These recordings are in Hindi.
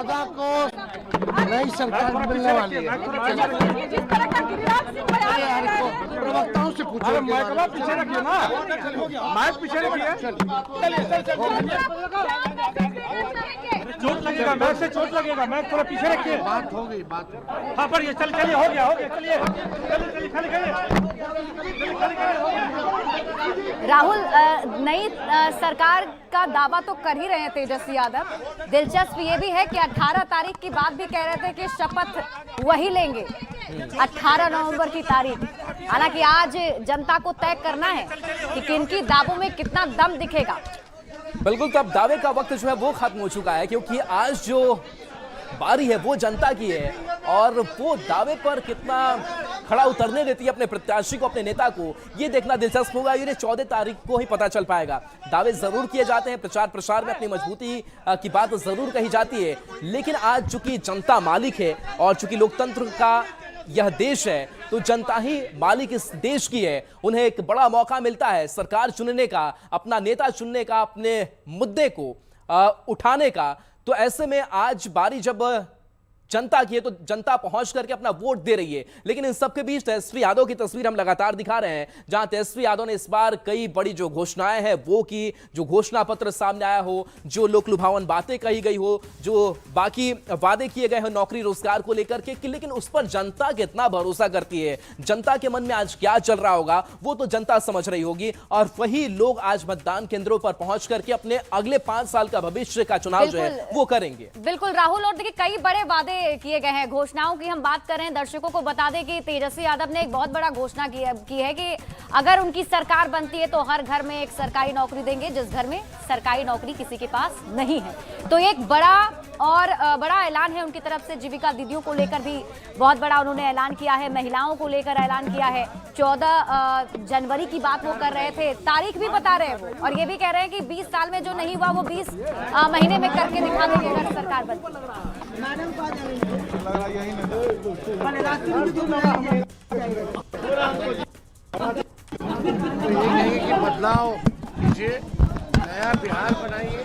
सदा को नई सरकार मिलने वाली है। प्रवक्ताओं से पूछो। माइक पीछे रखिए ना, माइक पीछे रखिए। चोट लगेगा, मैच से चोट लगेगा, मैच थोड़ा पीछे रखिए। बात हो गई, बात हाँ पर ये चलिए हो गया, चलिए राहुल, नई सरकार का दावा तो कर ही रहे हैं तेजस्वी यादव। दिलचस्प ये भी है कि 18 तारीख की बात भी कह रहे थे कि शपथ वही लेंगे 18 नवंबर की तारीख। हालांकि आज जनता को तय करना है कि किनकी दावों में कितना दम दिखेगा। बिल्कुल, तो अब दावे का वक्त जो है वो खत्म हो चुका है, क्योंकि आज जो बारी है वो जनता की है और वो दावे पर कितना खड़ा उतरने देती है अपने प्रत्याशी को, अपने नेता को, ये देखना दिलचस्प होगा। ये 14 तारीख को ही पता चल पाएगा। दावे जरूर किए जाते हैं, प्रचार प्रसार में अपनी मजबूती की बात जरूर कही जाती है, लेकिन आज चूंकि जनता मालिक है और चूंकि लोकतंत्र का यह देश है, तो जनता ही मालिक इस देश की है। उन्हें एक बड़ा मौका मिलता है सरकार चुनने का, अपना नेता चुनने का, अपने मुद्दे को उठाने का। तो ऐसे में आज बारी जब जनता की है तो जनता पहुंच करके अपना वोट दे रही है। लेकिन इन सबके बीच तेजस्वी यादव की तस्वीर हम लगातार दिखा रहे हैं, जहां तेजस्वी यादव ने इस बार कई बड़ी जो घोषणाएं हैं वो की, जो घोषणा पत्र सामने आया हो, जो लोक लुभावन बातें कही गई हो, जो बाकी वादे किए गए हो नौकरी रोजगार को लेकर के, लेकिन उस पर जनता कितना भरोसा करती है, जनता के मन में आज क्या चल रहा होगा वो तो जनता समझ रही होगी। और वही लोग आज मतदान केंद्रों पर पहुंच करके अपने अगले 5 साल का भविष्य का चुनाव जो है वो करेंगे। बिल्कुल राहुल, और देखिए कई बड़े वादे किए गए हैं। घोषणाओं की हम बात कर रहे हैं, दर्शकों को बता दें कि तेजस्वी यादव ने एक बहुत बड़ा घोषणा की है कि अगर उनकी सरकार बनती है तो हर घर में एक सरकारी नौकरी देंगे जिस घर में सरकारी नौकरी किसी के पास नहीं है। तो एक बड़ा ऐलान है उनकी तरफ से। जीविका दीदियों को लेकर भी बहुत बड़ा उन्होंने ऐलान किया है, महिलाओं को लेकर ऐलान किया है। 14 जनवरी की बात वो कर रहे थे, तारीख भी बता रहे हैं वो, और ये भी कह रहे हैं कि 20 साल में जो नहीं हुआ वो 20 महीने में करके दिखा देंगे अगर सरकार बनती कि बदलाव कीजिए, नया बिहार बनाइए,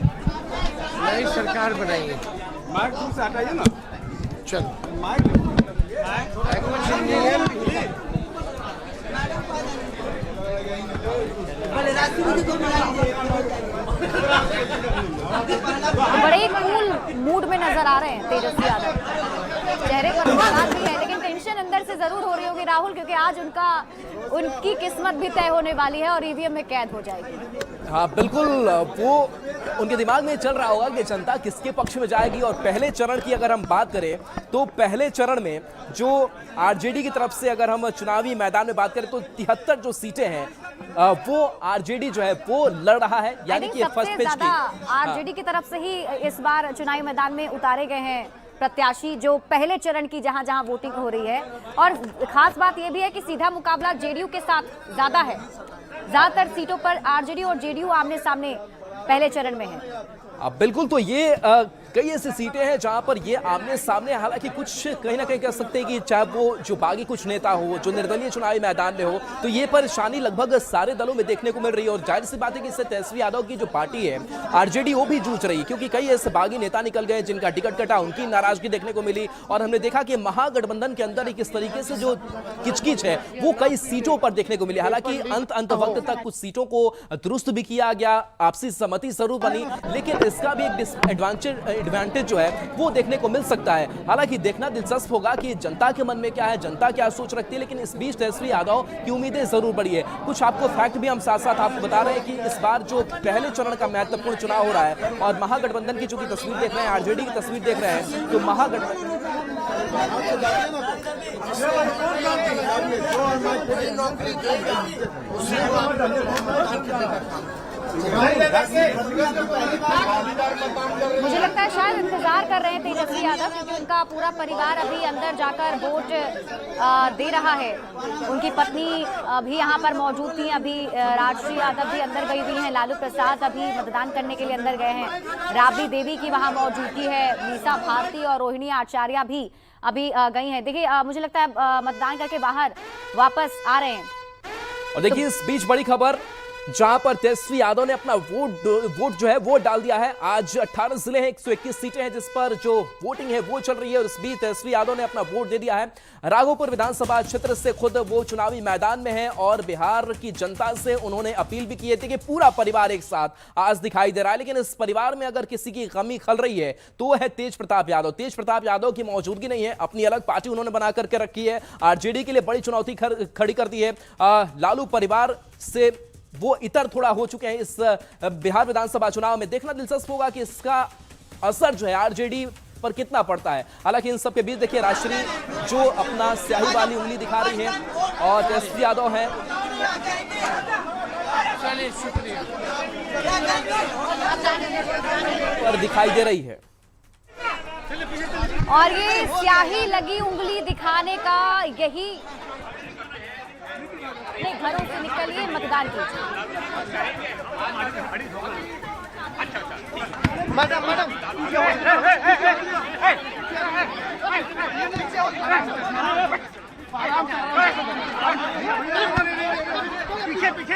नई सरकार बनाइए। माइक दूर से हटाइए ना। चल बड़े ही कूल मूड में नजर आ रहे हैं तेजस्वी यादव। चेहरे पर मुस्कान भी है, लेकिन टेंशन अंदर से जरूर हो रही होगी राहुल, क्योंकि आज उनकी किस्मत भी तय होने वाली है और ईवीएम में कैद हो जाएगी। हाँ बिल्कुल, वो उनके दिमाग में चल रहा होगा कि जनता किसके पक्ष में जाएगी। और पहले चरण की अगर हम बात करें तो पहले चरण में जो आरजेडी की तरफ से अगर हम चुनावी मैदान में बात करें तो 73 जो सीटें हैं वो आरजेडी जो है वो लड़ रहा है, यानी कि फर्स्ट पेज की आरजेडी की तरफ से ही इस बार चुनावी मैदान में उतारे गए हैं प्रत्याशी, जो पहले चरण की जहां जहां वोटिंग हो रही है। और खास बात यह भी है कि सीधा मुकाबला जेडीयू के साथ ज्यादा है। ज्यादातर सीटों पर आरजेडी और जेडीयू आमने सामने पहले चरण में है। अब बिल्कुल, तो ये कई ऐसी सीटें हैं जहां पर ये आमने सामने, हालांकि कुछ कहीं ना कहीं कह सकते हैं कि चाहे वो जो बागी कुछ नेता हो, जो निर्दलीय चुनावी मैदान में हो, तो ये परेशानी लगभग सारे दलों में देखने को मिल रही है। और जाहिर सी बात है कि इससे तेजस्वी यादव की जो पार्टी है आरजेडी वो भी जूझ रही है, क्योंकि कई ऐसे बागी नेता निकल गए जिनका टिकट कटा, उनकी नाराजगी देखने को मिली। और हमने देखा कि महागठबंधन के अंदर किस तरीके से जो किचकिच है वो कई सीटों पर देखने को मिली। हालांकि अंत वक्त तक कुछ सीटों को दुरुस्त भी किया गया, आपसी सहमति जरूर बनी, लेकिन इसका भी एक डिसएडवांटेज जो है वो देखने को मिल सकता है। हालांकि देखना दिलचस्प होगा कि जनता के मन में क्या है, जनता क्या सोच रखती है। लेकिन इस बीच तेजस्वी यादव की उम्मीदें जरूर बढ़ी है। कुछ आपको फैक्ट भी हम साथ साथ आपको बता रहे हैं कि इस बार जो पहले चरण का महत्वपूर्ण चुनाव हो रहा है और महागठबंधन की जो की तस्वीर देख रहे हैं, आरजेडी की तस्वीर देख रहे हैं, तो महागठबंधन मुझे लगता है शायद इंतजार कर रहे हैं तेजस्वी यादव, क्योंकि उनका पूरा परिवार अभी अंदर जाकर वोट दे रहा है। उनकी पत्नी भी यहाँ पर मौजूद थी, अभी राजश्री यादव भी अंदर गई हुई हैं, लालू प्रसाद अभी मतदान करने के लिए अंदर गए हैं, राबड़ी देवी की वहाँ मौजूदगी है, मीसा भारती और रोहिणी आचार्य भी अभी गई हैं। देखिए मुझे लगता है मतदान करके बाहर वापस आ रहे हैं। और देखिए इस बीच बड़ी खबर, जहां पर तेजस्वी यादव ने अपना वोट जो है वो डाल दिया है। आज 18 जिले हैं, 121 सीटें हैं जिस पर जो वोटिंग है वो चल रही है और इस बीच तेजस्वी यादव ने अपना वोट दे दिया है। राघोपुर विधानसभा क्षेत्र से खुद वो चुनावी मैदान में है और बिहार की जनता से उन्होंने अपील भी की थी कि पूरा परिवार एक साथ आज दिखाई दे रहा है। लेकिन इस परिवार में अगर किसी की कमी खल रही है तो वो है तेज प्रताप यादव। तेज प्रताप यादव की मौजूदगी नहीं है, अपनी अलग पार्टी उन्होंने बना करके रखी है, आरजेडी के लिए बड़ी चुनौती खड़ी कर दी है। लालू परिवार से वो इतर थोड़ा हो चुके हैं इस बिहार विधानसभा चुनाव में। देखना दिलचस्प होगा कि इसका असर जो है आरजेडी पर कितना पड़ता है। हालांकि इन सब के बीच देखिए राजश्री जो अपना स्याही वाली उंगली दिखा रही है और तेजस्वी यादव है पर दिखाई दे रही है। और ये स्याही लगी उंगली दिखाने का यही, अपने घरों से निकलिए, मतदान कीजिए। मैडम पीछे पीछे